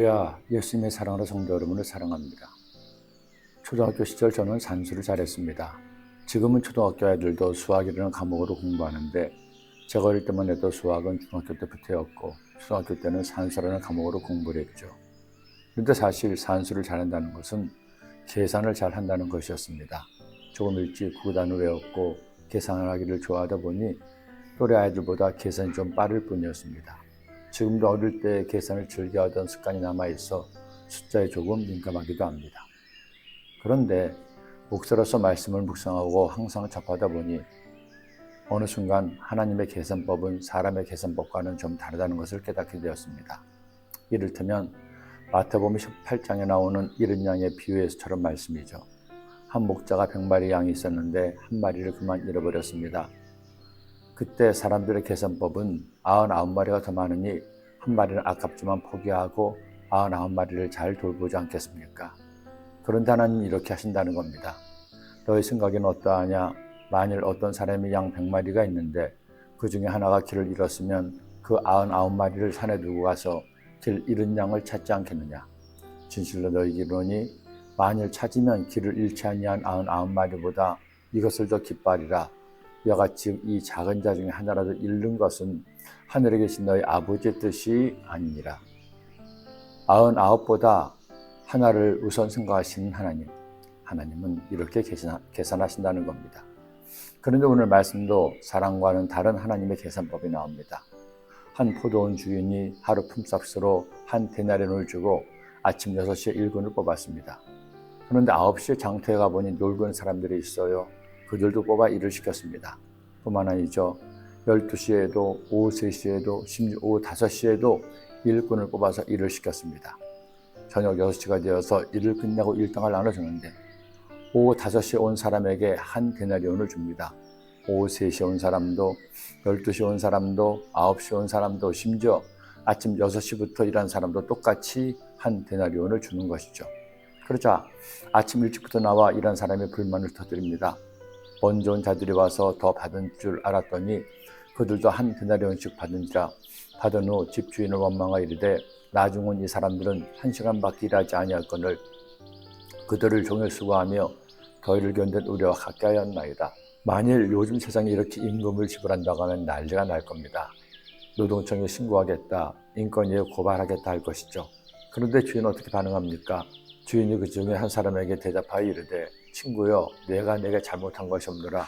할렐루야, 예수님의 사랑으로 성도 여러분을 사랑합니다. 초등학교 시절 저는 산수를 잘했습니다. 지금은 초등학교 아이들도 수학이라는 과목으로 공부하는데 제가 어릴 때만 해도 수학은 중학교 때부터였고 초등학교 때는 산수라는 과목으로 공부를 했죠. 그런데 사실 산수를 잘한다는 것은 계산을 잘한다는 것이었습니다. 조금 일찍 구구단을 외웠고 계산을 하기를 좋아하다 보니 또래 아이들보다 계산이 좀 빠를 뿐이었습니다. 지금도 어릴 때 계산을 즐겨하던 습관이 남아있어 숫자에 조금 민감하기도 합니다. 그런데 목사로서 말씀을 묵상하고 항상 접하다 보니 어느 순간 하나님의 계산법은 사람의 계산법과는 좀 다르다는 것을 깨닫게 되었습니다. 이를테면 마태복음 18장에 나오는 잃은 양의 비유에서처럼 말씀이죠. 한 목자가 100마리 양이 있었는데 한 마리를 그만 잃어버렸습니다. 그때 사람들의 계산법은 99마리가 더 많으니 한 마리는 아깝지만 포기하고 99마리를 잘 돌보지 않겠습니까? 그런데 하나님은 이렇게 하신다는 겁니다. 너의 생각에는 어떠하냐? 만일 어떤 사람이 양 100마리가 있는데 그 중에 하나가 길을 잃었으면 그 99마리를 산에 두고 가서 길 잃은 양을 찾지 않겠느냐? 진실로 너희에게 이르노니 만일 찾으면 길을 잃지 아니한 99마리보다 이것을 더 기뻐하리라. 이와 같이 이 작은 자 중에 하나라도 잃는 것은 하늘에 계신 너희 아버지의 뜻이 아니니라. 99보다 하나를 우선 생각하시는 하나님은 이렇게 계산하신다는 겁니다. 그런데 오늘 말씀도 사랑과는 다른 하나님의 계산법이 나옵니다. 한 포도원 주인이 하루 품삯으로 한 데나리온을 주고 아침 6시에 일꾼을 뽑았습니다. 그런데 9시에 장터에 가보니 놀고 있는 사람들이 있어요. 그들도 뽑아 일을 시켰습니다. 뿐만 아니죠. 12시에도 오후 3시에도 심지어 오후 5시에도 일꾼을 뽑아서 일을 시켰습니다. 저녁 6시가 되어서 일을 끝내고 일당을 나눠주는데 오후 5시에 온 사람에게 한 데나리온을 줍니다. 오후 3시에 온 사람도 12시에 온 사람도 9시에 온 사람도 심지어 아침 6시부터 일한 사람도 똑같이 한 데나리온을 주는 것이죠. 그러자 아침 일찍부터 나와 일한 사람의 불만을 터뜨립니다. 먼저 온 자들이 와서 더 받은 줄 알았더니 그들도 한 데나리온씩 받은지라 받은 후 집주인을 원망하여 이르되 나중 온 이 사람들은 1시간밖에 일하지 아니할거늘 그들을 종일 수고하며 더위를 견딘 우리와 같게 하였나이다. 만일 요즘 세상에 이렇게 임금을 지불한다고 하면 난리가 날 겁니다. 노동청에 신고하겠다, 인권위에 고발하겠다 할 것이죠. 그런데 주인은 어떻게 반응합니까? 주인이 그 중에 한 사람에게 대답하여 이르되 친구여, 내가 내게 잘못한 것이 없노라.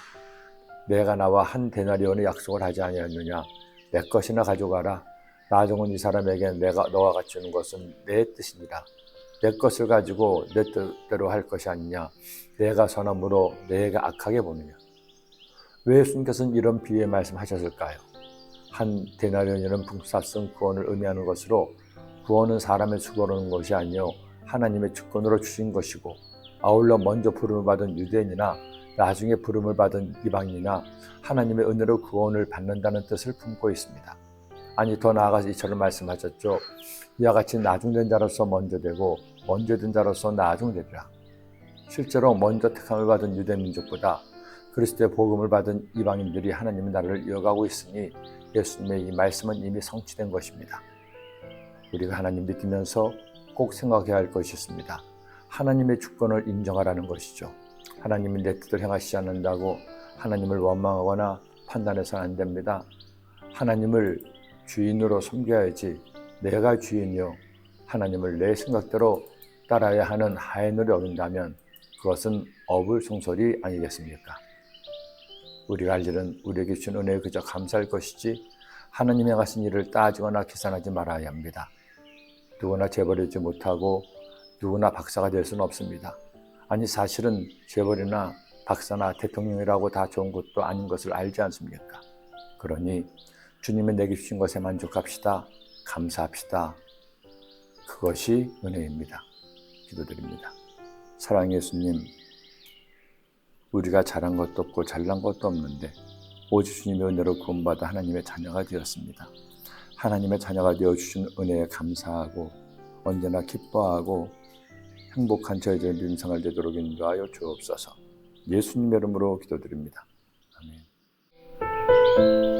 내가 나와 한 데나리온의 약속을 하지 아니하였느냐? 내 것이나 가져가라. 나중 온 이 사람에게 내가 너와 같이 주는 것은 내 뜻이니라. 내 것을 가지고 내 뜻대로 할 것이 아니냐? 내가 선함으로 내가 악하게 보느냐? 왜 예수님께서는 이런 비유의 말씀하셨을까요? 한 데나리온이라는 품삯은 구원을 의미하는 것으로 구원은 사람의 수고로 오는 것이 아니요 하나님의 주권으로 주신 것이고 아울러 먼저 부름을 받은 유대인이나 나중에 부름을 받은 이방인이나 하나님의 은혜로 구원을 받는다는 뜻을 품고 있습니다. 아니 더 나아가서 이처럼 말씀하셨죠. 이와 같이 나중된 자로서 먼저 되고 먼저 된 자로서 나중되리라. 실제로 먼저 택함을 받은 유대민족보다 그리스도의 복음을 받은 이방인들이 하나님의 나라를 이어가고 있으니 예수님의 이 말씀은 이미 성취된 것입니다. 우리가 하나님 믿으면서 꼭 생각해야 할 것이 있습니다. 하나님의 주권을 인정하라는 것이죠. 하나님이 내 뜻을 행하시지 않는다고 하나님을 원망하거나 판단해서는 안 됩니다. 하나님을 주인으로 섬겨야지 내가 주인이요 하나님을 내 생각대로 따라야 하는 하인으로 여긴다면 그것은 어불성설이 아니겠습니까? 우리가 할 일은 우리에게 주신 은혜에 그저 감사할 것이지 하나님이 하신 일을 따지거나 계산하지 말아야 합니다. 누구나 재벌이지 못하고 누구나 박사가 될 수는 없습니다. 아니 사실은 재벌이나 박사나 대통령이라고 다 좋은 것도 아닌 것을 알지 않습니까? 그러니 주님의 내게 주신 것에 만족합시다. 감사합시다. 그것이 은혜입니다. 기도드립니다. 사랑의 예수님, 우리가 잘한 것도 없고 잘난 것도 없는데 오직 주님의 은혜로 구원받아 하나님의 자녀가 되었습니다. 하나님의 자녀가 되어주신 은혜에 감사하고 언제나 기뻐하고 행복한 저희들의 인생을 되도록 인도하여 주옵소서. 예수님의 이름으로 기도드립니다. 아멘.